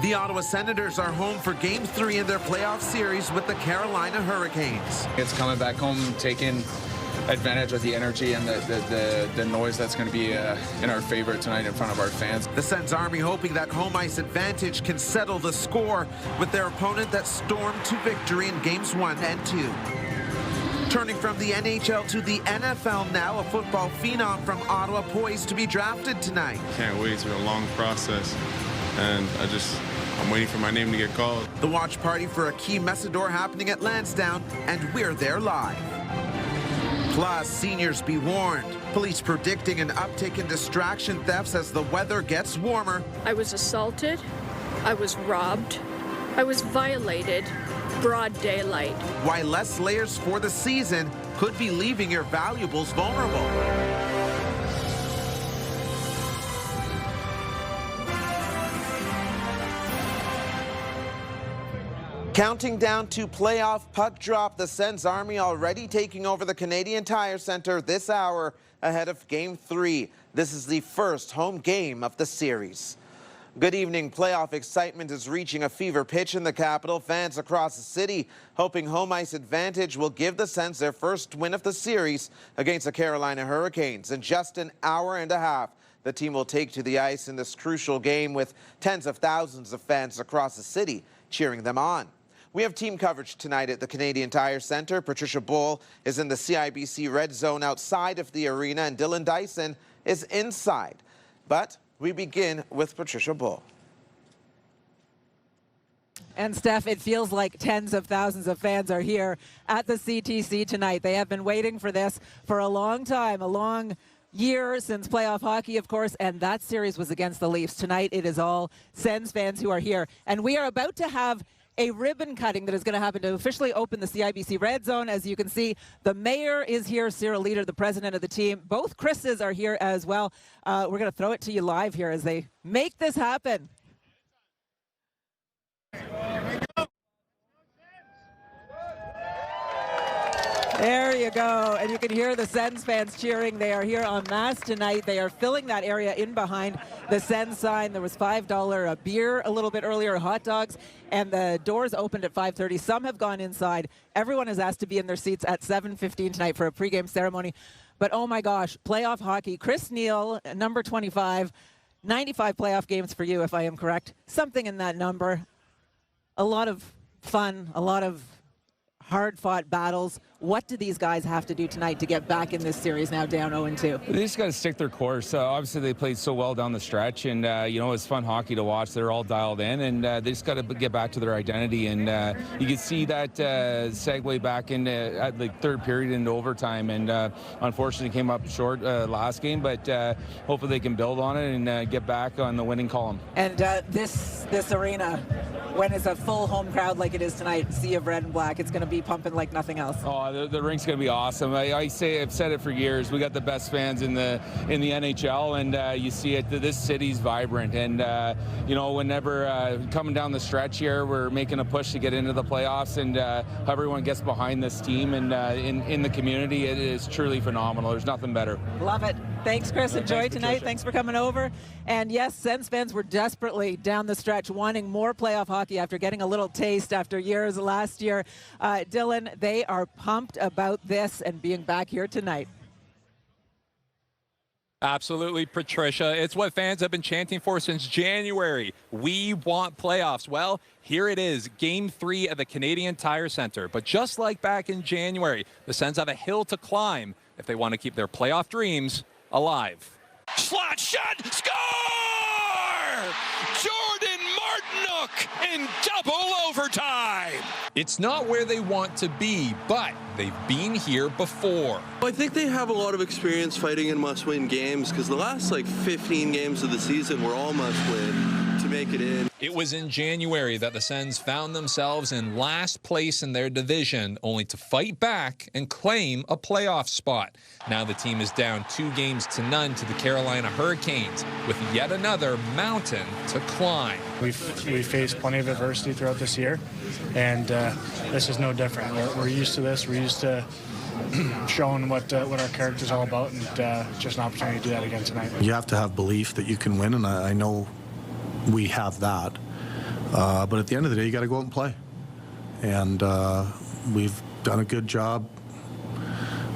The Ottawa Senators are home for Game 3 in their playoff series with the Carolina Hurricanes. It's coming back home, taking advantage of the energy and the noise that's going to be in our favor tonight in front of our fans. The Sens Army hoping that home ice advantage can settle the score with their opponent that stormed to victory in Games 1 and 2. Turning from the NHL to the NFL now, a football phenom from Ottawa poised to be drafted tonight. Can't wait. It's been a long process, and I'm waiting for my name to get called. The watch party for a key Messidor happening at Lansdowne, and we're there live. Plus, seniors be warned. Police predicting an uptick in distraction thefts as the weather gets warmer. I was assaulted. I was robbed. I was violated. Broad daylight. Why less layers for the season could be leaving your valuables vulnerable. Counting down to playoff puck drop, the Sens Army already taking over the Canadian Tire Centre this hour ahead of Game 3. This is the first home game of the series. Good evening. Playoff excitement is reaching a fever pitch in the capital. Fans across the city hoping home ice advantage will give the Sens their first win of the series against the Carolina Hurricanes. In just an hour and a half, the team will take to the ice in this crucial game with tens of thousands of fans across the city cheering them on. We have team coverage tonight at the Canadian Tire Centre. Patricia Boal is in the CIBC red zone outside of the arena, and Dylan Dyson is inside. But we begin with Patricia Boal. And Steph, it feels like tens of thousands of fans are here at the CTC tonight. They have been waiting for this for a long time, a long year since playoff hockey, of course, and that series was against the Leafs. Tonight, it is all Sens fans who are here. And we are about to have a ribbon cutting that is going to happen to officially open the CIBC Red Zone. As you can see, the mayor is here, Cyril Leader, the president of the team. Both Chris's are here as well. We're going to throw it to you live here as they make this happen. There you go. And you can hear the Sens fans cheering. They are here en masse tonight. They are filling that area in behind the Sens sign. There was $5 beer a little bit earlier, hot dogs, and the doors opened at 5:30. Some have gone inside. Everyone is asked to be in their seats at 7:15 tonight for a pregame ceremony. But oh my gosh, playoff hockey. Chris Neal, number 25, 95 playoff games for you, if I am correct. Something in that number. A lot of fun, a lot of hard-fought battles. What do these guys have to do tonight to get back in this series now down 0-2? They just got to stick their course. Obviously, they played so well down the stretch, and you know, it's fun hockey to watch. They're all dialed in, and they just got to get back to their identity. And you can see that segue back into at the third period into overtime, and unfortunately came up short last game. But hopefully they can build on it and get back on the winning column. And this arena, when it's a full home crowd like it is tonight, sea of red and black, it's going to be pumping like nothing else. Oh, the rink's going to be awesome. I've said it for years. We got the best fans in the NHL, and you see it. This city's vibrant, and you know, whenever coming down the stretch here, we're making a push to get into the playoffs, and everyone gets behind this team, and in the community, it is truly phenomenal. There's nothing better. Love it. Thanks, Chris. Enjoy Thanks, tonight. Patricia. Thanks for coming over. And yes, Sens fans were desperately down the stretch wanting more playoff hockey after getting a little taste after years last year. Dylan, they are pumped about this and being back here tonight. Absolutely, Patricia. It's what fans have been chanting for since January. We want playoffs. Well, here it is, Game 3 of the Canadian Tire Centre. But just like back in January, the Sens have a hill to climb if they want to keep their playoff dreams alive. Slot shot, score! Jordan Martinook in double overtime. It's not where they want to be, but they've been here before. I think they have a lot of experience fighting in must-win games because the last 15 games of the season were all must-win to make it in. It was in January that the Sens found themselves in last place in their division, only to fight back and claim a playoff spot. Now the team is down 2-0 to the Carolina Hurricanes, with yet another mountain to climb. We faced plenty of adversity throughout this year, and this is no different. We're used to this. We're used to showing what our character's all about, and just an opportunity to do that again tonight. You have to have belief that you can win, and I know we have that. But at the end of the day, you got to go out and play. And we've done a good job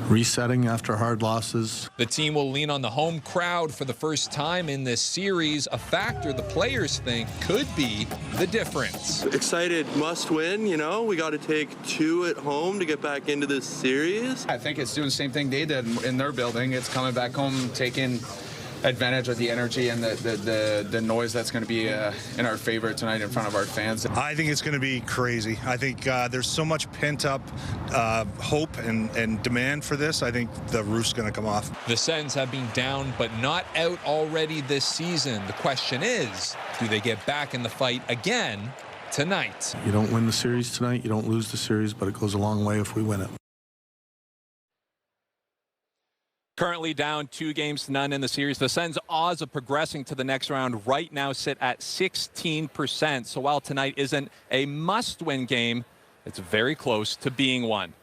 resetting after hard losses. The team will lean on the home crowd for the first time in this series, a factor the players think could be the difference. Excited, must win, you know. We got to take 2 at home to get back into this series. I think it's doing the same thing they did in their building. It's coming back home, taking advantage of the energy and the noise that's going to be in our favor tonight in front of our fans. I think it's going to be crazy. I think there's so much pent-up hope and demand for this. I think the roof's going to come off. The Sens have been down but not out already this season. The question is, do they get back in the fight again tonight? You don't win the series tonight, you don't lose the series, but it goes a long way if we win it. Currently down 2-0 in the series. The Sens' odds of progressing to the next round right now sit at 16%. So while tonight isn't a must-win game, it's very close to being one.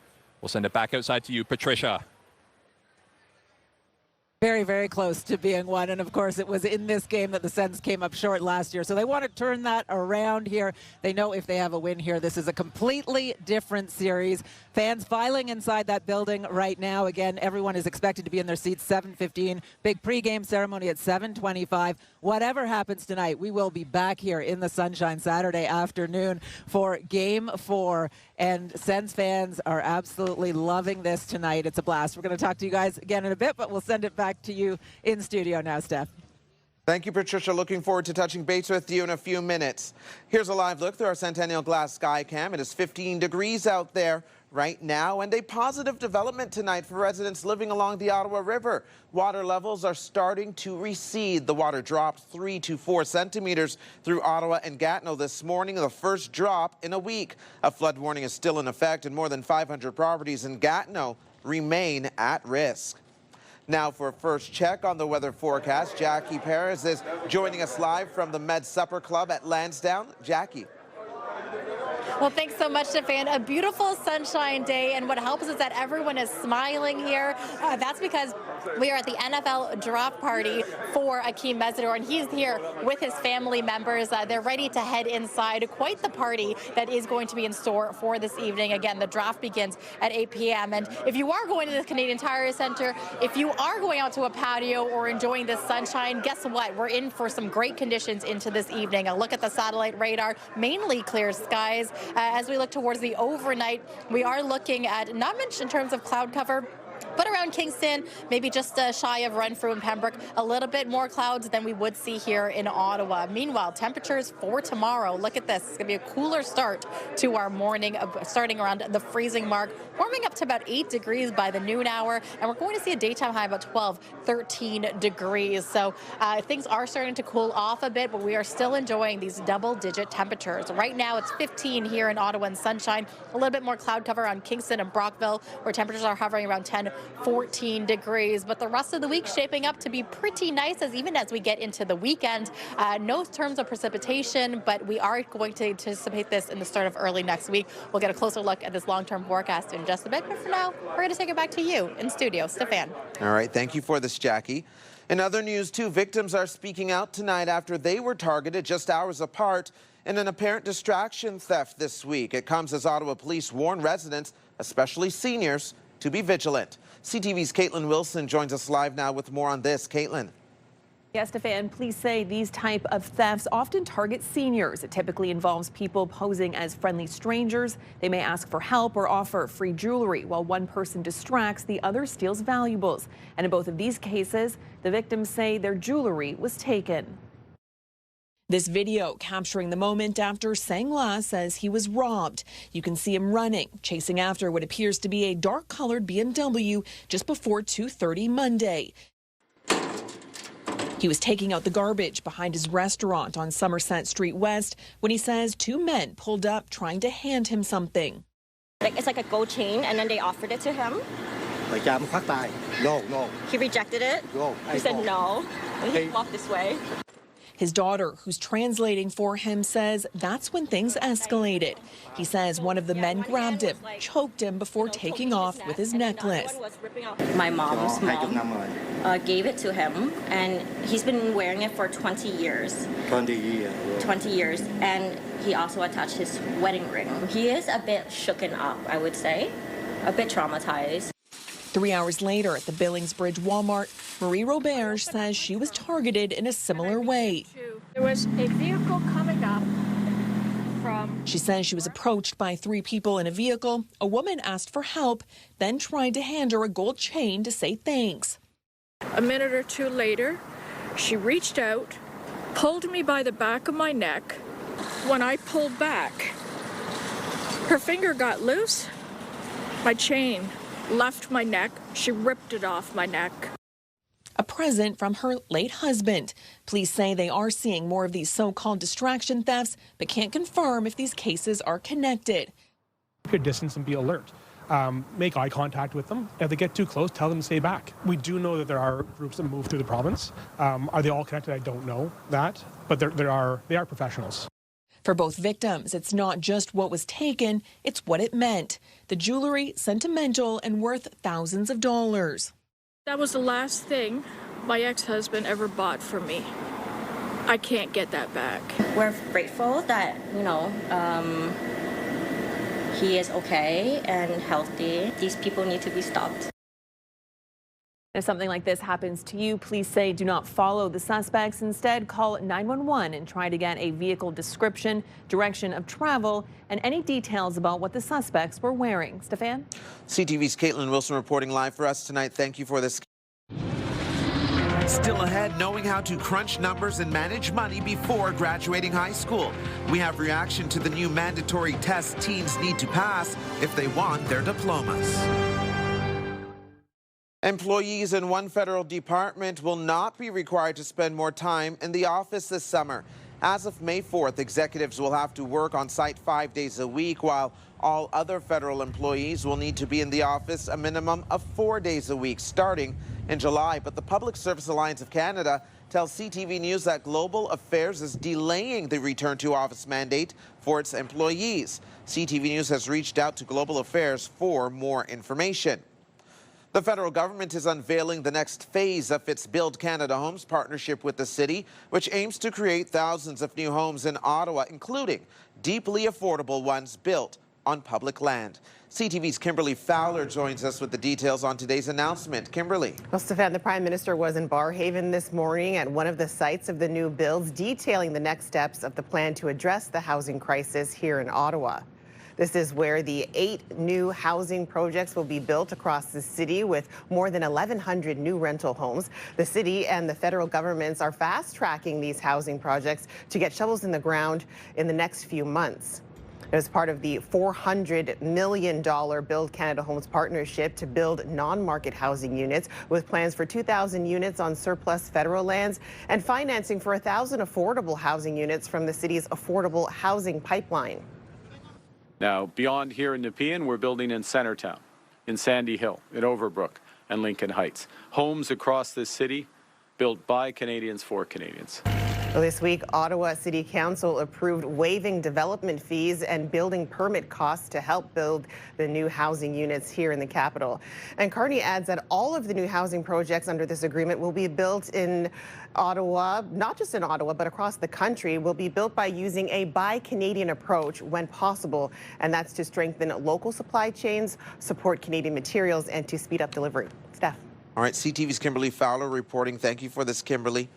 We'll send it back outside to you, Patricia. Very, very close to being one. And, of course, it was in this game that the Sens came up short last year. So they want to turn that around here. They know if they have a win here, this is a completely different series. Fans filing inside that building right now. Again, everyone is expected to be in their seats 7:15. Big pregame ceremony at 7:25. Whatever happens tonight, we will be back here in the sunshine Saturday afternoon for Game 4. And Sens fans are absolutely loving this tonight. It's a blast. We're going to talk to you guys again in a bit, but we'll send it back to you in studio now, Steph. Thank you, Patricia. Looking forward to touching base with you in a few minutes. Here's a live look through our Centennial Glass Sky Cam. It is 15 degrees out there right now, and a positive development tonight for residents living along the Ottawa River. Water levels are starting to recede. The water dropped 3 to 4 centimeters through Ottawa and Gatineau this morning, the first drop in a week. A flood warning is still in effect, and more than 500 properties in Gatineau remain at risk. Now for a first check on the weather forecast, Jackie Perez is joining us live from the Med Supper Club at Lansdowne. Jackie. Well, thanks so much, Stefan. A beautiful sunshine day, and what helps is that everyone is smiling here. That's because we are at the NFL draft party for Akeem Mesidor, and he's here with his family members. They're ready to head inside. Quite the party that is going to be in store for this evening. Again, the draft begins at 8 p.m. And if you are going to the Canadian Tire Centre, if you are going out to a patio or enjoying this sunshine, guess what? We're in for some great conditions into this evening. A look at the satellite radar, mainly clear skies. As we look towards the overnight, we are looking at not much in terms of cloud cover, but around Kingston, maybe just shy of Renfrew and Pembroke, a little bit more clouds than we would see here in Ottawa. Meanwhile, temperatures for tomorrow, look at this. It's going to be a cooler start to our morning, starting around the freezing mark, warming up to about 8 degrees by the noon hour, and we're going to see a daytime high about 12, 13 degrees. So things are starting to cool off a bit, but we are still enjoying these double-digit temperatures. Right now, it's 15 here in Ottawa and sunshine, a little bit more cloud cover on Kingston and Brockville, where temperatures are hovering around 10, 14 degrees, but the rest of the week shaping up to be pretty nice even as we get into the weekend. No terms of precipitation, but we are going to anticipate this in the start of early next week. We'll get a closer look at this long-term forecast in just a bit, but for now, we're going to take it back to you in studio. Stefan. All right, thank you for this, Jackie. In other news, 2 victims are speaking out tonight after they were targeted just hours apart in an apparent distraction theft this week. It comes as Ottawa police warn residents, especially seniors, to be vigilant. CTV's Caitlin Wilson joins us live now with more on this. Caitlin. Yes, Stefan, police say these type of thefts often target seniors. It typically involves people posing as friendly strangers. They may ask for help or offer free jewelry. While one person distracts, the other steals valuables. And in both of these cases, the victims say their jewelry was taken. This video capturing the moment after Sangla says he was robbed. You can see him running, chasing after what appears to be a dark-colored BMW just before 2:30 Monday. He was taking out the garbage behind his restaurant on Somerset Street West when he says 2 men pulled up trying to hand him something. It's like a gold chain, and then they offered it to him. No. He rejected it. No. He said no, and he walked this way. His daughter, who's translating for him, says that's when things escalated. He says one of the men grabbed him, choked him before taking off with his necklace. My mom's mom gave it to him, and he's been wearing it for 20 years. 20 years. 20 years, and he also attached his wedding ring. He is a bit shooken up, I would say, a bit traumatized. 3 hours later at the Billingsbridge Walmart, Marie Roberge says she was targeted in a similar way. There was a vehicle coming up from... She says she was approached by 3 people in a vehicle. A woman asked for help, then tried to hand her a gold chain to say thanks. A minute or two later, she reached out, pulled me by the back of my neck. When I pulled back, her finger got loose. My chain left my neck. She ripped it off my neck. A present from her late husband. Police say they are seeing more of these so-called distraction thefts, but can't confirm if these cases are connected. Keep distance and be alert. Make eye contact with them. If they get too close, tell them to stay back. We do know that there are groups that move through the province. Are they all connected? I don't know that, but they are professionals. For both victims, it's not just what was taken, it's what it meant. The jewelry, sentimental and worth thousands of dollars. That was the last thing my ex-husband ever bought for me. I can't get that back. We're grateful that, he is okay and healthy. These people need to be stopped. If something like this happens to you, please say do not follow the suspects. Instead, call 911 and try to get a vehicle description, direction of travel, and any details about what the suspects were wearing. Stefan? CTV's Caitlin Wilson reporting live for us tonight. Thank you for this. Still ahead, knowing how to crunch numbers and manage money before graduating high school. We have reaction to the new mandatory test teens need to pass if they want their diplomas. Employees in one federal department will not be required to spend more time in the office this summer. As of May 4th, executives will have to work on site 5 days a week, while all other federal employees will need to be in the office a minimum of 4 days a week, starting in July. But the Public Service Alliance of Canada tells CTV News that Global Affairs is delaying the return to office mandate for its employees. CTV News has reached out to Global Affairs for more information. The federal government is unveiling the next phase of its Build Canada Homes partnership with the city, which aims to create thousands of new homes in Ottawa, including deeply affordable ones built on public land. CTV's Kimberly Fowler joins us with the details on today's announcement. Kimberly. Well, Stefan, the Prime Minister was in Barrhaven this morning at one of the sites of the new builds, detailing the next steps of the plan to address the housing crisis here in Ottawa. This is where the 8 new housing projects will be built across the city, with more than 1,100 new rental homes. The city and the federal governments are fast-tracking these housing projects to get shovels in the ground in the next few months. It was part of the $400 million Build Canada Homes partnership to build non-market housing units, with plans for 2,000 units on surplus federal lands and financing for 1,000 affordable housing units from the city's affordable housing pipeline. Now, beyond here in Nepean, we're building in Centertown, in Sandy Hill, in Overbrook, and Lincoln Heights. Homes across this city built by Canadians for Canadians. Well, this week, Ottawa City Council approved waiving development fees and building permit costs to help build the new housing units here in the capital. And Carney adds that all of the new housing projects under this agreement will be built in Ottawa, not just in Ottawa, but across the country, will be built by using a Buy Canadian approach when possible. And that's to strengthen local supply chains, support Canadian materials, and to speed up delivery. Steph. All right, CTV's Kimberly Fowler reporting. Thank you for this, Kimberly.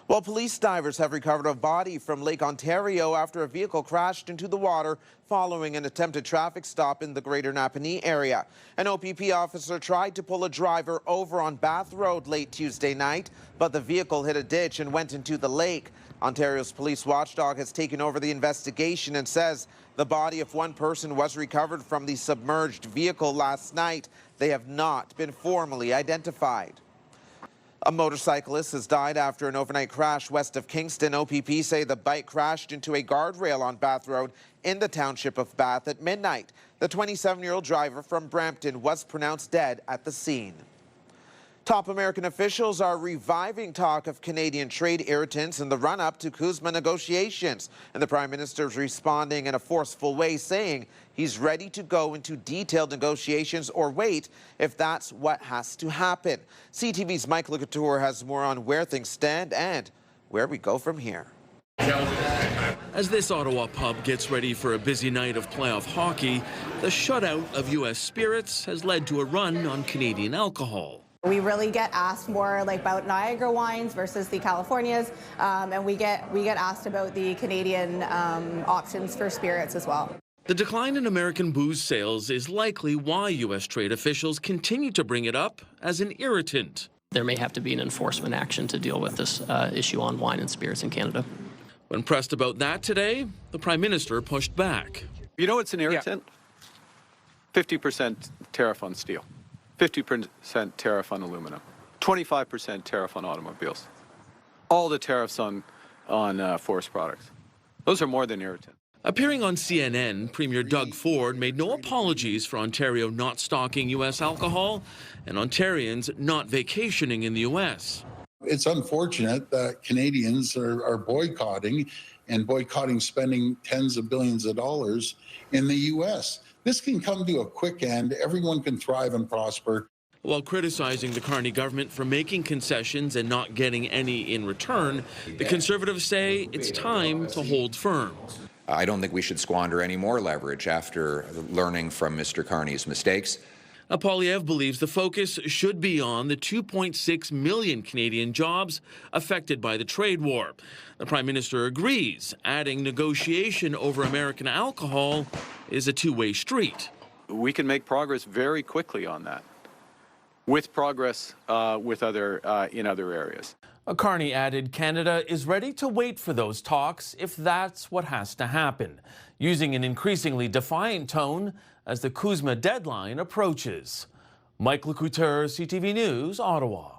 Well, police divers have recovered a body from Lake Ontario after a vehicle crashed into the water following an attempted traffic stop in the Greater Napanee area. An OPP officer tried to pull a driver over on Bath Road late Tuesday night, but the vehicle hit a ditch and went into the lake. Ontario's police watchdog has taken over the investigation and says the body of one person was recovered from the submerged vehicle last night. They have not been formally identified. A motorcyclist has died after an overnight crash west of Kingston. OPP say the bike crashed into a guardrail on Bath Road in the township of Bath at midnight. The 27-year-old driver from Brampton was pronounced dead at the scene. Top American officials are reviving talk of Canadian trade irritants in the run-up to CUSMA negotiations. And the Prime Minister is responding in a forceful way, saying he's ready to go into detailed negotiations or wait if that's what has to happen. CTV's Mike Lecouture has more on where things stand and where we go from here. As this Ottawa pub gets ready for a busy night of playoff hockey, the shutout of U.S. spirits has led to a run on Canadian alcohol. We really get asked more like about Niagara wines versus the Californias, and we get asked about the Canadian options for spirits as well. The decline in American booze sales is likely why U.S. trade officials continue to bring it up as an irritant. There may have to be an enforcement action to deal with this issue on wine and spirits in Canada. When pressed about that today, the Prime Minister pushed back. You know what's an irritant? 50% tariff on steel. 50% tariff on aluminum, 25% tariff on automobiles, all the tariffs on forest products. Those are more than irritant. Appearing on CNN, Premier Doug Ford made no apologies for Ontario not stocking U.S. alcohol and Ontarians not vacationing in the U.S. It's unfortunate that Canadians are boycotting spending tens of billions of dollars in the U.S. This can come to a quick end. Everyone can thrive and prosper. While criticizing the Carney government for making concessions and not getting any in return, the Conservatives say it's time to hold firm. I don't think we should squander any more leverage after learning from Mr. Carney's mistakes. Polyev believes the focus should be on the 2.6 million Canadian jobs affected by the trade war. The Prime Minister agrees, adding negotiation over American alcohol is a two-way street. We can make progress very quickly on that, with progress in other areas. Carney added Canada is ready to wait for those talks if that's what has to happen, using an increasingly defiant tone as the CUSMA deadline approaches. Mike Lecouture, CTV News, Ottawa.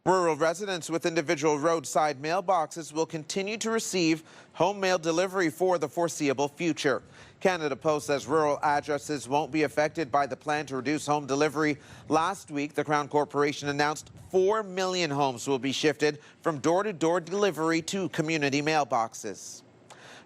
Rural residents with individual roadside mailboxes will continue to receive home mail delivery for the foreseeable future. Canada Post says rural addresses won't be affected by the plan to reduce home delivery. Last week, the Crown Corporation announced 4 million homes will be shifted from door-to-door delivery to community mailboxes.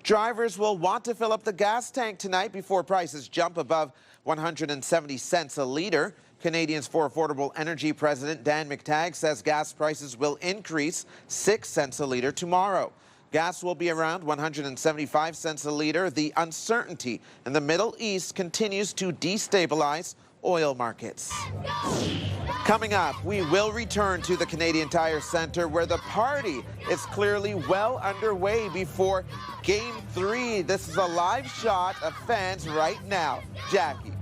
Drivers will want to fill up the gas tank tonight before prices jump above 170 cents a litre. Canadians for Affordable Energy President Dan McTagg says gas prices will increase 6 cents a litre tomorrow. Gas will be around 175 cents a litre. The uncertainty in the Middle East continues to destabilize oil markets. Coming up, we will return to the Canadian Tire Centre where the party is clearly well underway before Game 3. This is a live shot of fans right now. Jackie.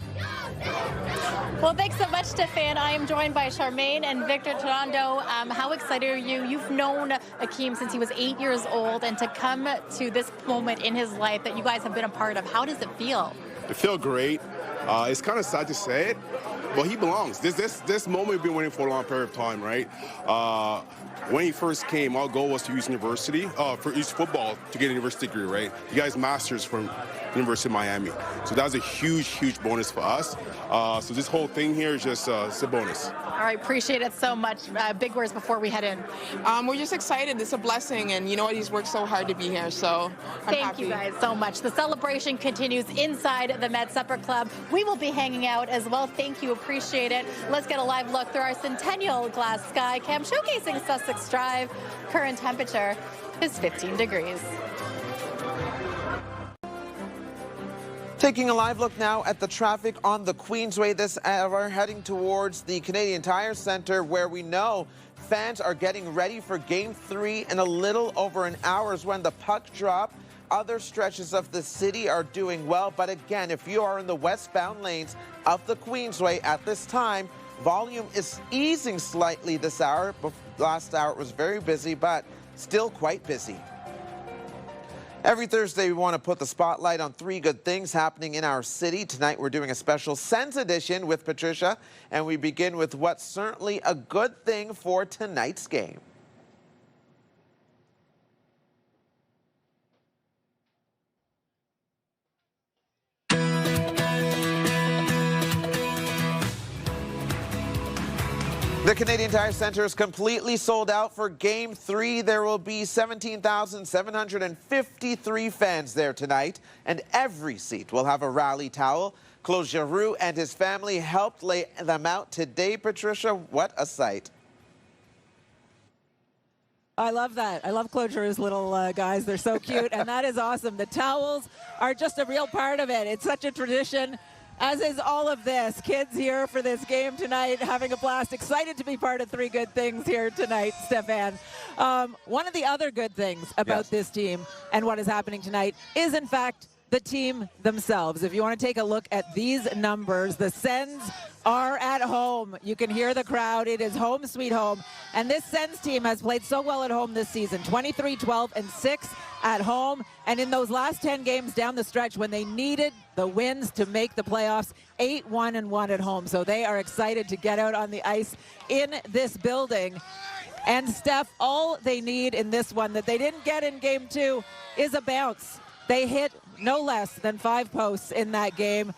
Well, thanks so much, Stefan. I am joined by Charmaine and Victor Toronto. How excited are you? You've known Akeem since he was 8 years old, and to come to this moment in his life that you guys have been a part of, how does it feel? It feels great. It's kind of sad to say it, but he belongs. This moment we've been waiting for a long period of time, right? When he first came, our goal was to use university, for use football to get a university degree, right? He got his master's from University of Miami. So that was a huge, huge bonus for us. So this whole thing here is just it's a bonus. All right, appreciate it so much. Big words before we head in. We're just excited. It's a blessing, and you know what? He's worked so hard to be here, so I'm happy. Thank you guys so much. The celebration continues inside the Med Supper Club. We will be hanging out as well. Thank you, appreciate it. Let's get a live look through our Centennial Glass Sky Cam showcasing Sussex Drive. Current temperature is 15 degrees. Taking a live look now at the traffic on the Queensway this hour, heading towards the Canadian Tire Centre, where we know fans are getting ready for Game 3 in a little over an hour is when the puck drop. Other stretches of the city are doing well, but again, if you are in the westbound lanes of the Queensway at this time, volume is easing slightly this hour. Last hour it was very busy, but still quite busy. Every Thursday, we want to put the spotlight on 3 good things happening in our city. Tonight, we're doing a special Sens edition with Patricia, and we begin with what's certainly a good thing for tonight's game. The Canadian Tire Centre is completely sold out for Game 3. There will be 17,753 fans there tonight, and every seat will have a rally towel. Claude Giroux and his family helped lay them out today. Patricia, what a sight. I love that. I love Claude Giroux's little guys. They're so cute, and that is awesome. The towels are just a real part of it. It's such a tradition, as is all of this. Kids here for this game tonight, having a blast. Excited to be part of Three Good Things here tonight, Stefan. One of the other good things about this team and what is happening tonight is, in fact, the team themselves. If you want to take a look at these numbers, the Sens are at home. You can hear the crowd. It is home sweet home. And this Sens team has played so well at home this season. 23-12-6 at home. And in those last 10 games down the stretch when they needed the wins to make the playoffs, 8-1-1 at home. So they are excited to get out on the ice in this building. And Steph, all they need in this one that they didn't get in Game 2 is a bounce. They hit no less than 5 posts in that game.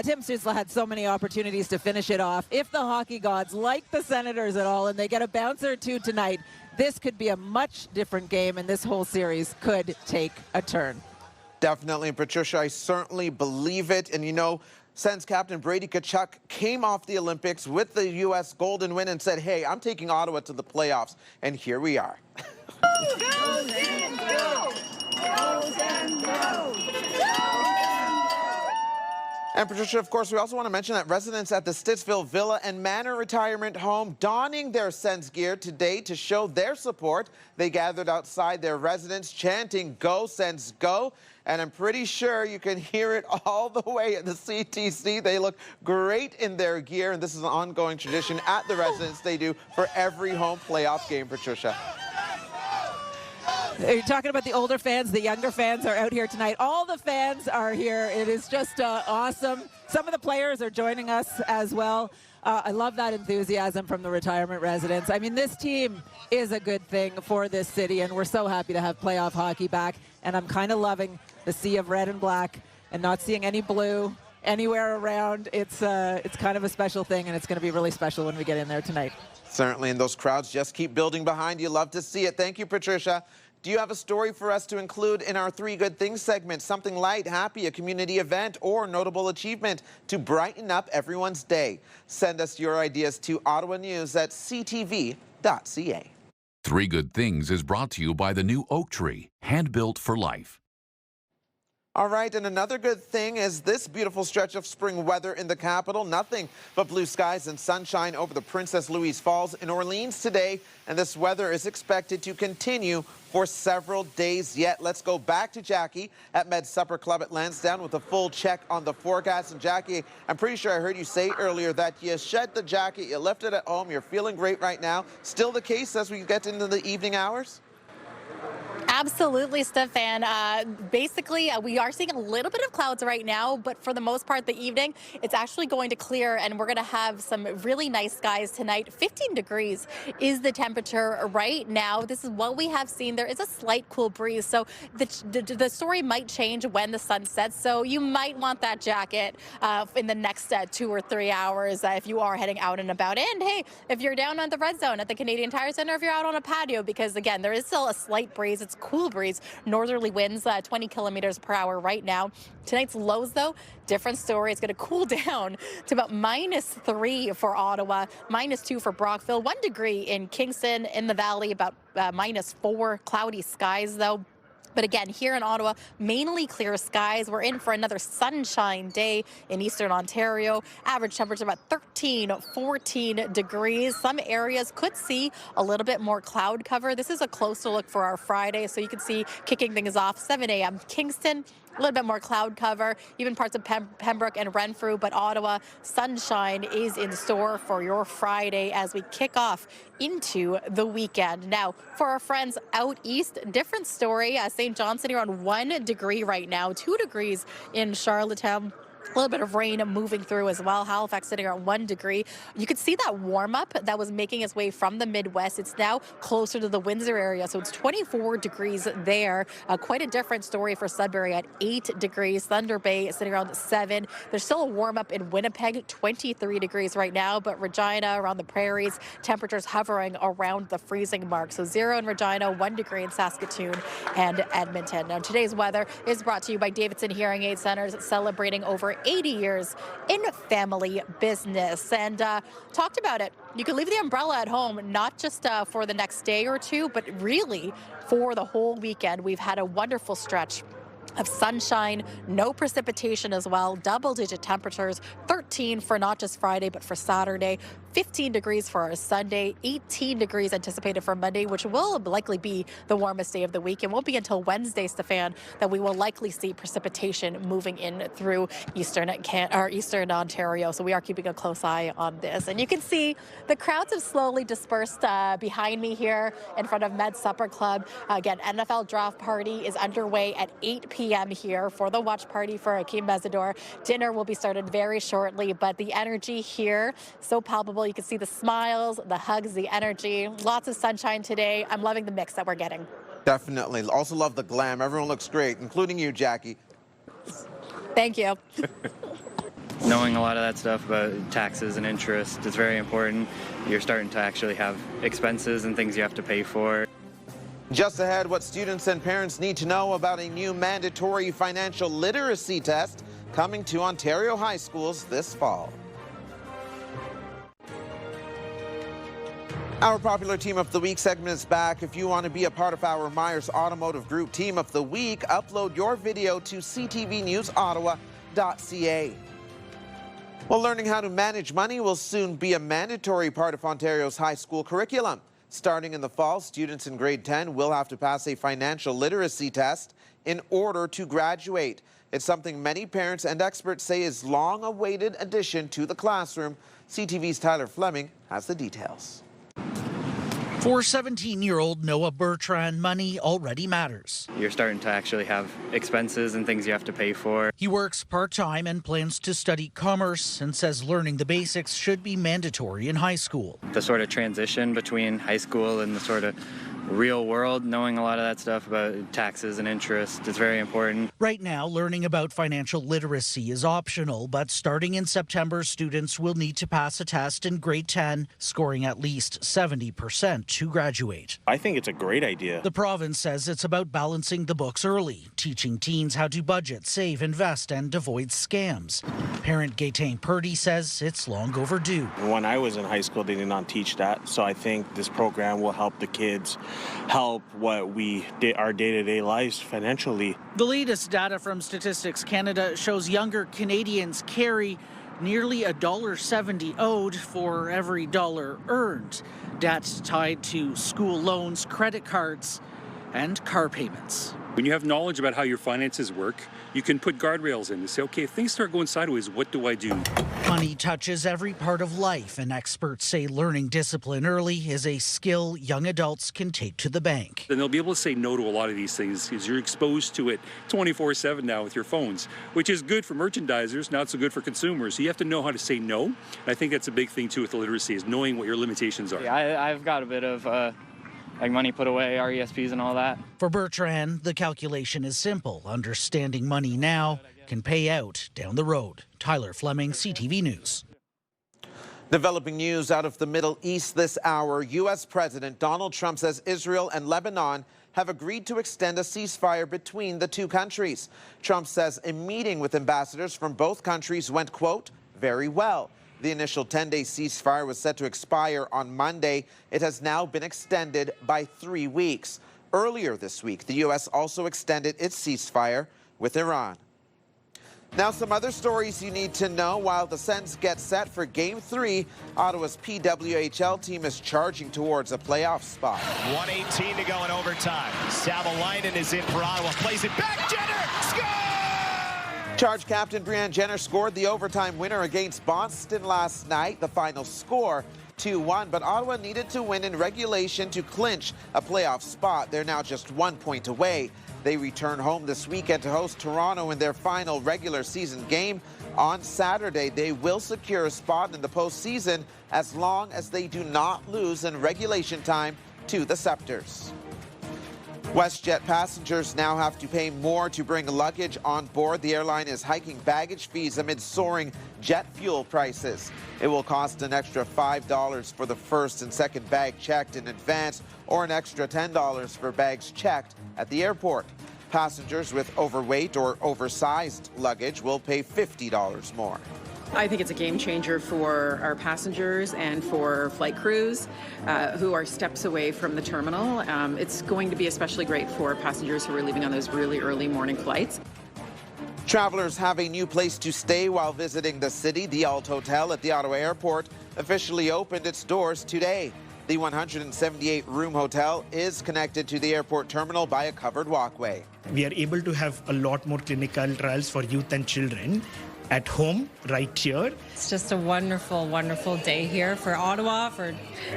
Tim Stützle had so many opportunities to finish it off. If the hockey gods like the Senators at all and they get a bounce or two tonight, this could be a much different game, and this whole series could take a turn. Definitely, Patricia, I certainly believe it. And you know, Sens captain Brady Tkachuk came off the Olympics with the U.S. Golden win and said, hey, I'm taking Ottawa to the playoffs. And here we are. Go, Sens, go! Go, Sens, go! And Patricia, of course, we also want to mention that residents at the Stittsville Villa and Manor Retirement Home donning their Sens gear today to show their support. They gathered outside their residence chanting, "Go, Sens, go." And I'm pretty sure you can hear it all the way at the CTC. They look great in their gear, and this is an ongoing tradition at the residence they do for every home playoff game, Patricia. You're talking about the older fans. The younger fans are out here tonight. All the fans are here. It is just awesome. Some of the players are joining us as well. I love that enthusiasm from the retirement residents. I mean, this team is a good thing for this city, and we're so happy to have playoff hockey back. And I'm kind of loving the sea of red and black and not seeing any blue anywhere around. It's kind of a special thing, and it's going to be really special when we get in there tonight. Certainly, and those crowds just keep building behind you. Love to see it. Thank you, Patricia. Do you have a story for us to include in our Three Good Things segment? Something light, happy, a community event, or notable achievement to brighten up everyone's day? Send us your ideas to ottawanews@ctv.ca. Three Good Things is brought to you by the new oak tree, hand-built for life. All right, and another good thing is this beautiful stretch of spring weather in the capital. Nothing but blue skies and sunshine over the Princess Louise Falls in Orleans today, and this weather is expected to continue for several days yet. Let's go back to Jackie at Med Supper Club at Lansdowne with a full check on the forecast. And Jackie, I'm pretty sure I heard you say earlier that you shed the jacket, you left it at home, you're feeling great right now. Still the case as we get into the evening hours? Absolutely, Stefan. Basically, we are seeing a little bit of clouds right now, but for the most part, the evening, it's actually going to clear, and we're going to have some really nice skies tonight. 15 degrees is the temperature right now. This is what we have seen. There is a slight cool breeze, so the story might change when the sun sets, so you might want that jacket in the next 2 or 3 hours if you are heading out and about. And hey, if you're down on the red zone at the Canadian Tire Centre, if you're out on a patio, because again, there is still a slight breeze. It's cool breeze, northerly winds, 20 kilometers per hour right now. Tonight's lows, though, different story. It's going to cool down to about -3 for Ottawa, -2 for Brockville, 1 degree in Kingston, in the valley, about -4. Cloudy skies, though. But again, here in Ottawa, mainly clear skies. We're in for another sunshine day in eastern Ontario. Average temperature about 13, 14 degrees. Some areas could see a little bit more cloud cover. This is a closer look for our Friday, so you can see kicking things off 7 a.m. Kingston, a little bit more cloud cover, even parts of Pembroke and Renfrew, but Ottawa, sunshine is in store for your Friday as we kick off into the weekend. Now, for our friends out east, different story. St. John's sitting around 1 degree right now, 2 degrees in Charlottetown. A little bit of rain moving through as well. Halifax sitting at 1 degree. You could see that warm up that was making its way from the Midwest. It's now closer to the Windsor area, so it's 24 degrees there. Quite a different story for Sudbury at 8 degrees. Thunder Bay sitting around 7. There's still a warm up in Winnipeg, 23 degrees right now, but Regina, around the prairies, temperatures hovering around the freezing mark. So 0 in Regina, 1 degree in Saskatoon and Edmonton. Now, today's weather is brought to you by Davidson Hearing Aid Centers, celebrating over 80 years in family business, and talked about it. You can leave the umbrella at home, not just for the next day or two, but really for the whole weekend. We've had a wonderful stretch of sunshine, no precipitation as well, double-digit temperatures, 13 for not just Friday, but for Saturday, 15 degrees for our Sunday, 18 degrees anticipated for Monday, which will likely be the warmest day of the week. It won't be until Wednesday, Stefan, that we will likely see precipitation moving in through eastern Ontario. So we are keeping a close eye on this. And you can see the crowds have slowly dispersed behind me here in front of Med Supper Club. Again, NFL draft party is underway at 8 p.m. here for the watch party for Akeem Mesidor. Dinner will be started very shortly, but the energy here, so palpable. You can see the smiles, the hugs, the energy. Lots of sunshine today. I'm loving the mix that we're getting. Definitely. Also love the glam. Everyone looks great, including you, Jackie. Thank you. Knowing a lot of that stuff about taxes and interest is very important. You're starting to actually have expenses and things you have to pay for. Just ahead, what students and parents need to know about a new mandatory financial literacy test coming to Ontario high schools this fall. Our popular Team of the Week segment is back. If you want to be a part of our Myers Automotive Group Team of the Week, upload your video to ctvnewsottawa.ca. Well, learning how to manage money will soon be a mandatory part of Ontario's high school curriculum. Starting in the fall, students in grade 10 will have to pass a financial literacy test in order to graduate. It's something many parents and experts say is long-awaited addition to the classroom. CTV's Tyler Fleming has the details. For 17-year-old Noah Bertrand, money already matters. You're starting to actually have expenses and things you have to pay for. He works part-time and plans to study commerce and says learning the basics should be mandatory in high school. The sort of transition between high school and the sort of real world, knowing a lot of that stuff about taxes and interest is very important. Right now, learning about financial literacy is optional, but starting in September, students will need to pass a test in grade 10, scoring at least 70% to graduate. I think it's a great idea. The province says it's about balancing the books early, teaching teens how to budget, save, invest, and avoid scams. Parent Gaetan Purdy says it's long overdue. When I was in high school, they did not teach that, so I think this program will help the kids help what we did our day-to-day lives financially. The latest data from Statistics Canada shows younger Canadians carry nearly $1.70 owed for every dollar earned. Debts tied to school loans, credit cards, and car payments. When you have knowledge about how your finances work, you can put guardrails in and say, okay, if things start going sideways, what do I do? Money touches every part of life, and experts say learning discipline early is a skill young adults can take to the bank. Then they'll be able to say no to a lot of these things because you're exposed to it 24/7 now with your phones, which is good for merchandisers, not so good for consumers. So you have to know how to say no. And I think that's a big thing too with the literacy, is knowing what your limitations are. Yeah, I've got a bit of like money put away, RESPs and all that. For Bertrand, the calculation is simple. Understanding money now can pay out down the road. Tyler Fleming, CTV News. Developing news out of the Middle East this hour. U.S. President Donald Trump says Israel and Lebanon have agreed to extend a ceasefire between the two countries. Trump says a meeting with ambassadors from both countries went, quote, very well. The initial 10-day ceasefire was set to expire on Monday. It has now been extended by 3 weeks. Earlier this week, the U.S. also extended its ceasefire with Iran. Now, some other stories you need to know while the Sens get set for Game 3. Ottawa's PWHL team is charging towards a playoff spot. 1:18 to go in overtime. Savalainen is in for Ottawa. Plays it back. Jenner scores! Charge captain Brianne Jenner scored the overtime winner against Boston last night. The final score, 2-1, but Ottawa needed to win in regulation to clinch a playoff spot. They're now just 1 point away. They return home this weekend to host Toronto in their final regular season game. On Saturday, they will secure a spot in the postseason as long as they do not lose in regulation time to the Scepters. WestJet passengers now have to pay more to bring luggage on board. The airline is hiking baggage fees amid soaring jet fuel prices. It will cost an extra $5 for the first and second bag checked in advance, or an extra $10 for bags checked at the airport. Passengers with overweight or oversized luggage will pay $50 more. I think it's a game changer for our passengers and for flight crews who are steps away from the terminal. It's going to be especially great for passengers who are leaving on those really early morning flights. Travelers have a new place to stay while visiting the city. The Alt Hotel at the Ottawa Airport officially opened its doors today. The 178-room hotel is connected to the airport terminal by a covered walkway. We are able to have a lot more clinical trials for youth and children at home right here. It's just a wonderful, wonderful day here for Ottawa, for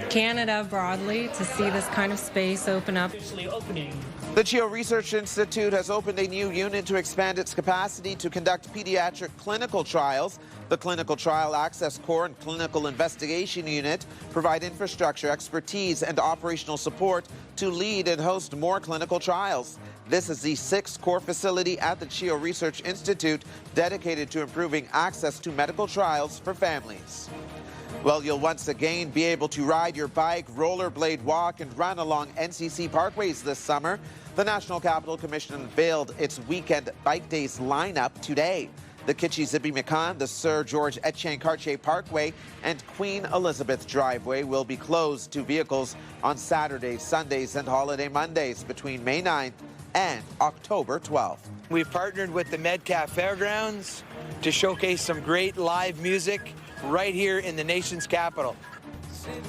Canada broadly, to see this kind of space open up. The CHEO Research Institute has opened a new unit to expand its capacity to conduct pediatric clinical trials. The Clinical Trial Access Corps and Clinical Investigation Unit provide infrastructure, expertise, and operational support to lead and host more clinical trials. This is the 6th core facility at the CHEO Research Institute dedicated to improving access to medical trials for families. Well, you'll once again be able to ride your bike, rollerblade, walk, and run along NCC parkways this summer. The National Capital Commission unveiled its weekend bike days lineup today. The Kitchie-Zippy-McCann, the Sir George Etienne Cartier Parkway, and Queen Elizabeth Driveway will be closed to vehicles on Saturdays, Sundays, and holiday Mondays between May 9th and October 12th. We've partnered with the Metcalfe Fairgrounds to showcase some great live music right here in the nation's capital.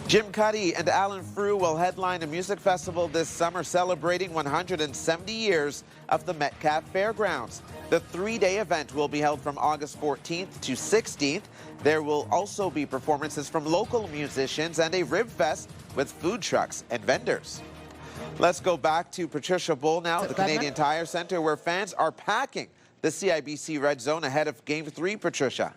Jim Cuddy and Alan Frew will headline a music festival this summer celebrating 170 years of the Metcalfe Fairgrounds. The 3-day event will be held from August 14th to 16th. There will also be performances from local musicians and a rib fest with food trucks and vendors. Let's go back to Patricia Boal now at the Canadian Tire Centre, where fans are packing the CIBC Red Zone ahead of Game 3, Patricia.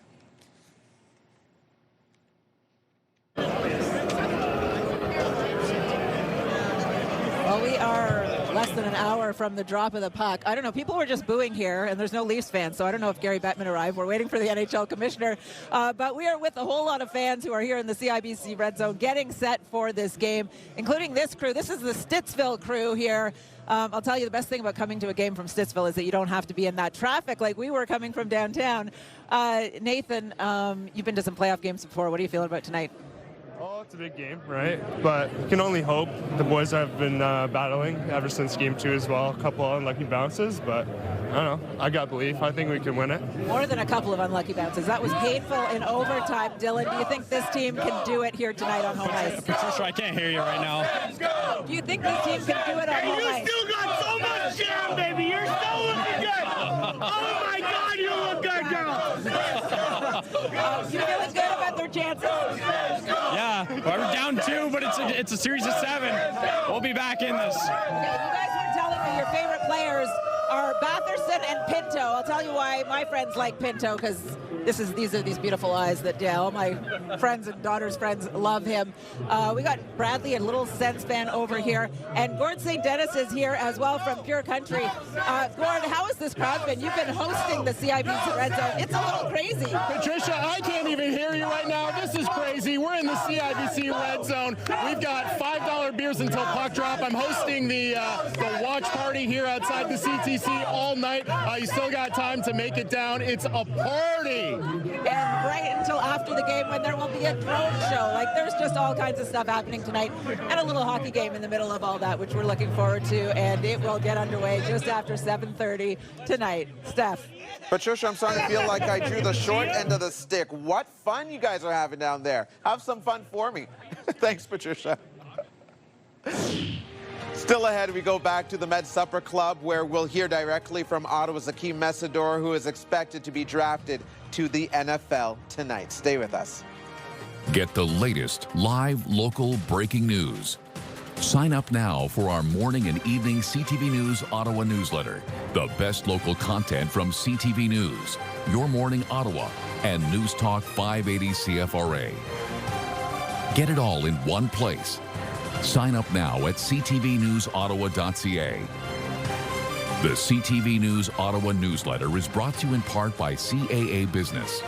Well, we are less than an hour from the drop of the puck. I don't know, people were just booing here, and there's no Leafs fans, so I don't know if Gary Bettman arrived. We're waiting for the NHL commissioner, but we are with a whole lot of fans who are here in the CIBC Red Zone getting set for this game, including this crew. This is the Stittsville crew here. I'll tell you, the best thing about coming to a game from Stittsville is that you don't have to be in that traffic like we were coming from downtown. Nathan, you've been to some playoff games before. What are you feeling about tonight? Oh, it's a big game, right? But you can only hope. The boys have been battling ever since Game 2 as well. A couple unlucky bounces, but I don't know. I got belief. I think we can win it. More than a couple of unlucky bounces. That was painful in overtime. Dylan, do you think this team can do it here tonight on home ice? Patricia, I can't hear you right now. Let's go! Do you think this team can do it on home ice? You still got so much jam, baby. You're still looking good. Oh, my God, you look good, girl. You feeling good about their chances? Yeah, we're down 2, but it's a series of 7. We'll be back in this. Okay, you guys were telling me your favorite players are Batherson and Pinto. I'll tell you why my friends like Pinto, because these are these beautiful eyes that all my friends and daughters' friends love him. We got Bradley, a little Sens fan over here, and Gord St. Dennis is here as well from Pure Country. Gord, how has this crowd been? You've been hosting the CIBC Red Zone. It's a little crazy. Patricia, I can't even hear you right now. This is crazy. We're in the CIBC Red Zone. We've got $5 beers until puck drop. I'm hosting the watch party here outside the CTC all night. You still got time to make it down. It's a party. And right until after the game, when there will be a drone show. Like, there's just all kinds of stuff happening tonight, and a little hockey game in the middle of all that, which we're looking forward to, and it will get underway just after 7:30 tonight. Steph. Patricia, I'm starting to feel like I drew the short end of the stick. What fun you guys are having down there. Have some fun for me. Thanks, Patricia. Still ahead, we go back to the Med Supper Club, where we'll hear directly from Ottawa's Akeem Messidor, who is expected to be drafted to the NFL tonight. Stay with us. Get the latest live local breaking news. Sign up now for our morning and evening CTV News Ottawa newsletter. The best local content from CTV News. Your Morning Ottawa, and News Talk 580 CFRA. Get it all in one place. Sign up now at ctvnewsottawa.ca. The CTV News Ottawa newsletter is brought to you in part by CAA Business.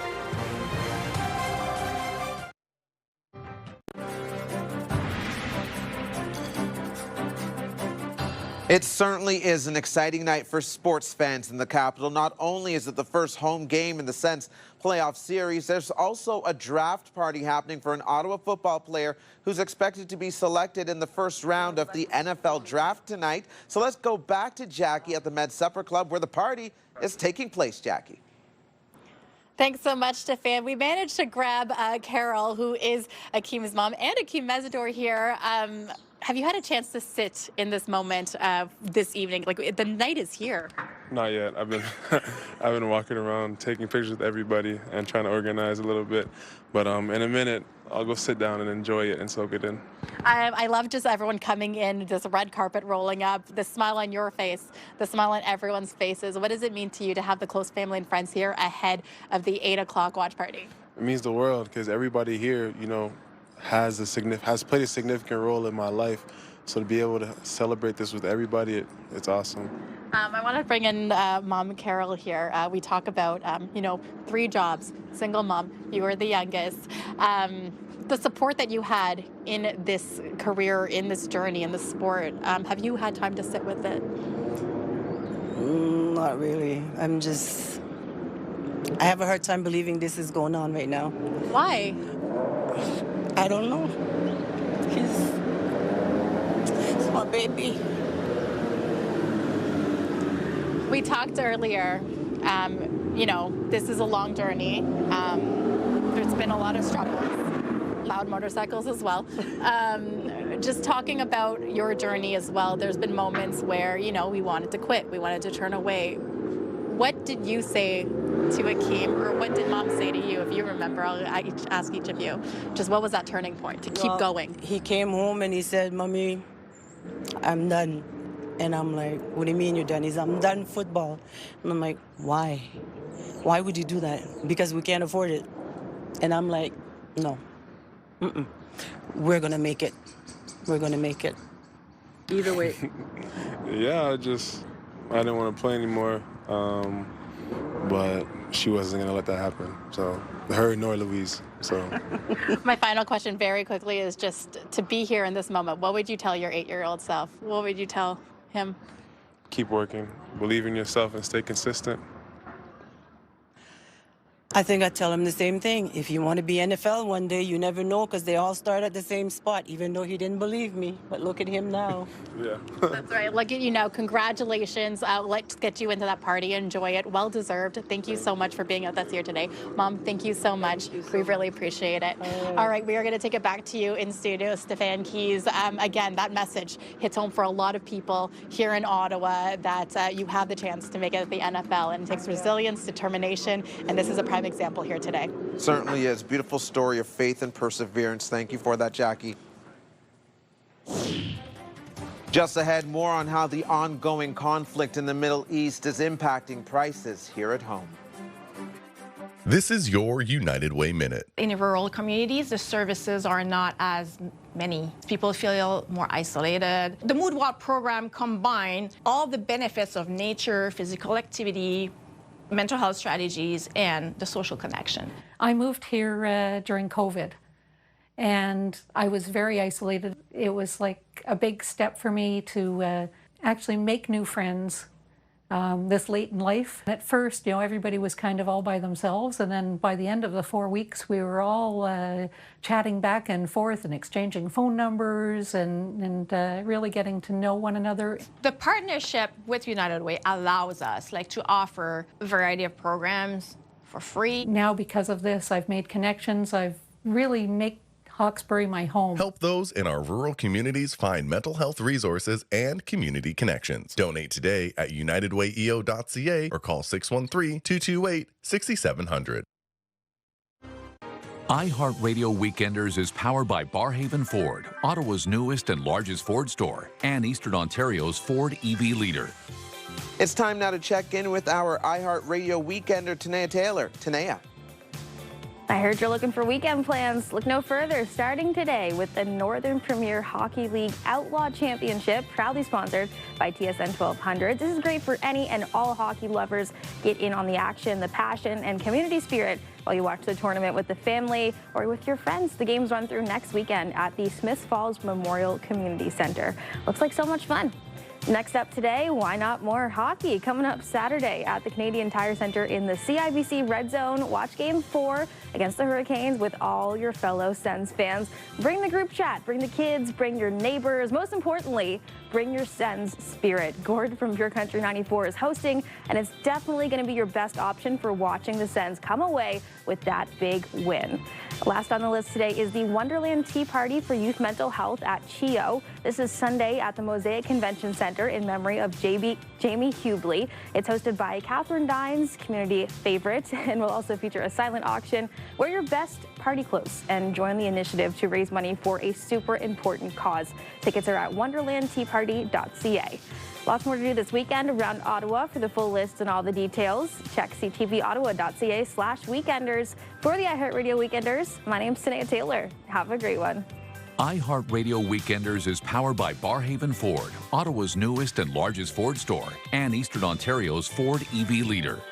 It certainly is an exciting night for sports fans in the capital. Not only is it the first home game in the Sens playoff series, there's also a draft party happening for an Ottawa football player who's expected to be selected in the first round of the NFL draft tonight. So let's go back to Jackie at the Med Supper Club where the party is taking place. Jackie. Thanks so much, Stefan. We managed to grab Carol, who is Akeem's mom, and Akeem Mesidor here. Have you had a chance to sit in this moment this evening? Like, the night is here. Not yet. I've been walking around taking pictures with everybody and trying to organize a little bit. But in a minute, I'll go sit down and enjoy it and soak it in. I love just everyone coming in, this red carpet rolling up, the smile on your face, the smile on everyone's faces. What does it mean to you to have the close family and friends here ahead of the 8 o'clock watch party? It means the world because everybody here, has played a significant role in my life. So to be able to celebrate this with everybody, it's awesome. I want to bring in Mom Carol here. We talk about, 3 jobs, single mom. You were the youngest. The support that you had in this career, in this journey, in the sport, have you had time to sit with it? Not really. I have a hard time believing this is going on right now. Why? I don't know. It's my baby. We talked earlier, this is a long journey. There's been a lot of struggles, loud motorcycles as well. Just talking about your journey as well, there's been moments where, we wanted to quit, we wanted to turn away. What did you say to Akeem, or what did Mom say to you, if you remember? I'll ask each of you. Just what was that turning point to keep going? He came home and he said, "Mommy, I'm done." And I'm like, "What do you mean you're done?" He's, "I'm done football." And I'm like, "Why? Why would you do that?" "Because we can't afford it." And I'm like, "No. We're going to make it. We're going to make it." Either way. Yeah, I didn't want to play anymore. But she wasn't going to let that happen. So, her nor Louise. So. My final question very quickly is just to be here in this moment, what would you tell your 8-year-old self? What would you tell him? Keep working. Believe in yourself and stay consistent. I think I tell him the same thing. If you want to be NFL one day, you never know, because they all start at the same spot, even though he didn't believe me. But look at him now. Yeah. That's right. Look at you now. Congratulations. Let's get you into that party. Enjoy it. Well-deserved. Thank you so much for being with us here today. Mom, thank you so much. We really appreciate it. All right, we are going to take it back to you in studio, Stefan Keys. Again, that message hits home for a lot of people here in Ottawa that you have the chance to make it at the NFL. And it takes resilience, determination, and this is a prime example here today. Certainly is. Beautiful story of faith and perseverance. Thank you for that, Jackie. Just ahead, more on how the ongoing conflict in the Middle East is impacting prices here at home. This is your United Way Minute. In rural communities, the services are not as many. People feel more isolated. The Mood Walk program combines all the benefits of nature, physical activity, mental health strategies, and the social connection. I moved here during COVID, and I was very isolated. It was like a big step for me to actually make new friends this late in life. At first, everybody was kind of all by themselves, and then by the end of the 4 weeks, we were all chatting back and forth and exchanging phone numbers and really getting to know one another. The partnership with United Way allows us to offer a variety of programs for free. Now, because of this, I've made connections. I've really made Hawkesbury my home. Help those in our rural communities find mental health resources and community connections. Donate today at unitedwayeo.ca or call 613-228-6700. iHeartRadio Weekenders is powered by Barhaven Ford, Ottawa's newest and largest Ford store, and Eastern Ontario's Ford EV leader. It's time now to check in with our iHeartRadio Weekender, Tanea Taylor. Tanea. I heard you're looking for weekend plans. Look no further. Starting today with the Northern Premier Hockey League Outlaw Championship, proudly sponsored by TSN 1200. This is great for any and all hockey lovers. Get in on the action, the passion, and community spirit while you watch the tournament with the family or with your friends. The games run through next weekend at the Smiths Falls Memorial Community Center. Looks like so much fun. Next up today, why not more hockey? Coming up Saturday at the Canadian Tire Centre in the CIBC Red Zone. Watch Game 4 against the Hurricanes with all your fellow Sens fans. Bring the group chat, bring the kids, bring your neighbors. Most importantly, bring your Sens spirit. Gord from Pure Country 94 is hosting, and it's definitely going to be your best option for watching the Sens come away with that big win. Last on the list today is the Wonderland Tea Party for Youth Mental Health at CHEO. This is Sunday at the Mosaic Convention Center in memory of Jamie Hubley. It's hosted by Catherine Dines, community favorite, and will also feature a silent auction. Wear your best party clothes and join the initiative to raise money for a super important cause. Tickets are at wonderlandteaparty.ca. Lots more to do this weekend around Ottawa. For the full list and all the details, check ctvottawa.ca/weekenders. For the iHeartRadio Weekenders, my name's Tanea Taylor. Have a great one. iHeartRadio Weekenders is powered by Barhaven Ford, Ottawa's newest and largest Ford store, and Eastern Ontario's Ford EV leader.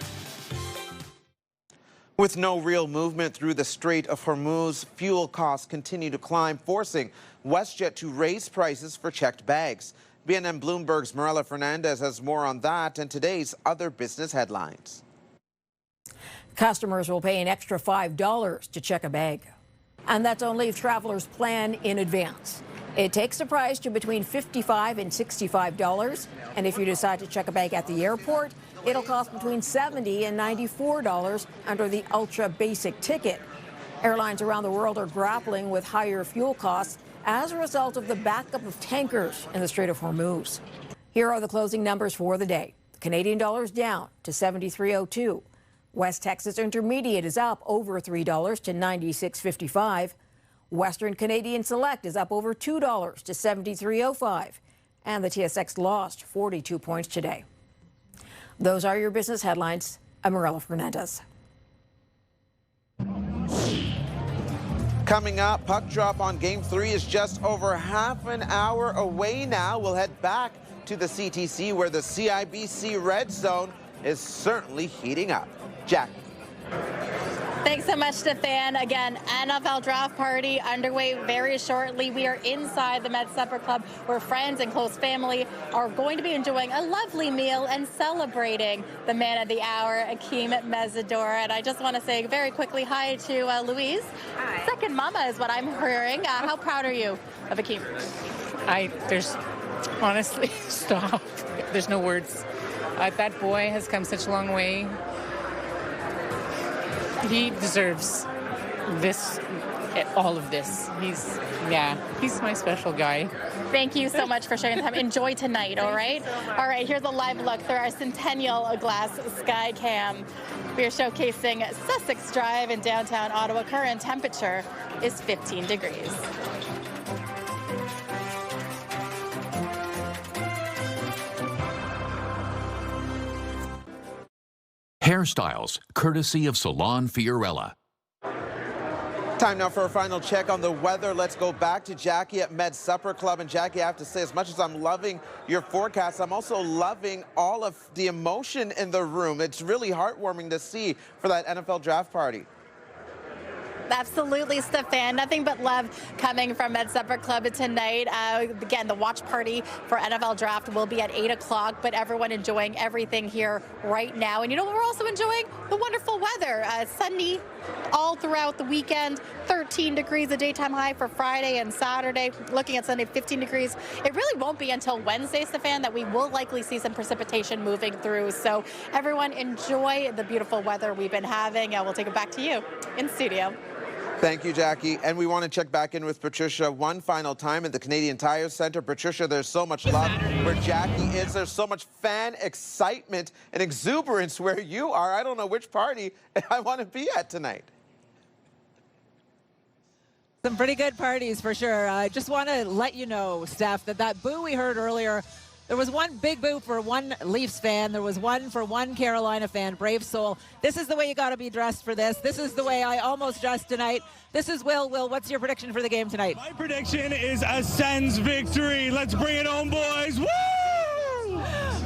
With no real movement through the Strait of Hormuz, fuel costs continue to climb, forcing WestJet to raise prices for checked bags. BNN Bloomberg's Mirella Fernandez has more on that and today's other business headlines. Customers will pay an extra $5 to check a bag. And that's only if travelers plan in advance. It takes the price to between $55 and $65. And if you decide to check a bag at the airport, it'll cost between $70 and $94 under the ultra basic ticket. Airlines around the world are grappling with higher fuel costs as a result of the backup of tankers in the Strait of Hormuz. Here are the closing numbers for the day. The Canadian dollar is down to 73.02. West Texas Intermediate is up over $3 to 96.55. Western Canadian Select is up over $2 to 73.05. And the TSX lost 42 points today. Those are your business headlines. I'm Mirella Fernandez. Coming up, puck drop on Game 3 is just over half an hour away now. We'll head back to the CTC where the CIBC Red Zone is certainly heating up. Jackie. Thanks so much, Stefan. Again, NFL draft party underway very shortly. We are inside the Med Supper Club where friends and close family are going to be enjoying a lovely meal and celebrating the man of the hour, Akeem Mesidor. And I just want to say very quickly hi to Louise. Hi. Second mama is what I'm hearing. How proud are you of Akeem? There's honestly, stop. There's no words. That boy has come such a long way. He deserves this, all of this. He's my special guy. Thank you so much for sharing the time. Enjoy tonight, all right? All right, here's a live look through our Centennial Glass Sky Cam. We are showcasing Sussex Drive in downtown Ottawa. Current temperature is 15 degrees. Hairstyles, courtesy of Salon Fiorella. Time now for a final check on the weather. Let's go back to Jackie at Med Supper Club. And Jackie, I have to say, as much as I'm loving your forecast, I'm also loving all of the emotion in the room. It's really heartwarming to see for that NFL draft party. Absolutely, Stefan. Nothing but love coming from Med Supper Club tonight. Again, the watch party for NFL Draft will be at 8 o'clock, but everyone enjoying everything here right now. And you know what we're also enjoying? The wonderful weather. Sunny all throughout the weekend. 13 degrees a daytime high for Friday and Saturday. Looking at Sunday, 15 degrees. It really won't be until Wednesday, Stefan, that we will likely see some precipitation moving through. So everyone enjoy the beautiful weather we've been having. We'll take it back to you in studio. Thank you, Jackie. And we want to check back in with Patricia one final time at the Canadian Tire Centre. Patricia, there's so much love where Jackie is. There's so much fan excitement and exuberance where you are. I don't know which party I want to be at tonight. Some pretty good parties for sure. I just want to let you know, Steph, that boo we heard earlier There was one big boo for one Leafs fan. There was one for one Carolina fan, brave soul. This is the way you got to be dressed for this. This is the way I almost dressed tonight. This is Will. Will, what's your prediction for the game tonight? My prediction is a Sens victory. Let's bring it home, boys. Woo!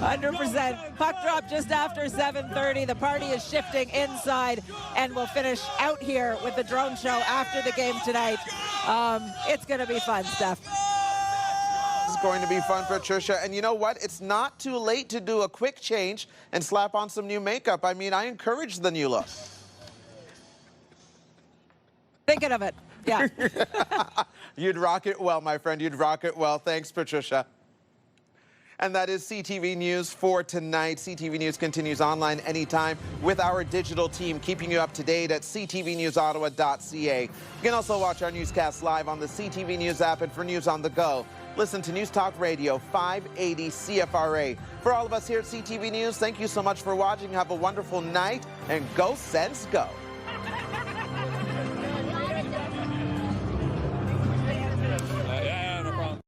100%. Puck drop just after 7:30. The party is shifting inside, and we'll finish out here with the drone show after the game tonight. It's going to be fun stuff. This is going to be fun, Patricia. And you know what? It's not too late to do a quick change and slap on some new makeup. I mean, I encourage the new look. Thinking of it, yeah. You'd rock it well, my friend. You'd rock it well. Thanks, Patricia. And that is CTV News for tonight. CTV News continues online anytime with our digital team, keeping you up to date at ctvnewsottawa.ca. You can also watch our newscast live on the CTV News app and for news on the go. Listen to News Talk Radio 580 CFRA. For all of us here at CTV News, thank you so much for watching. Have a wonderful night, and go Sens, go.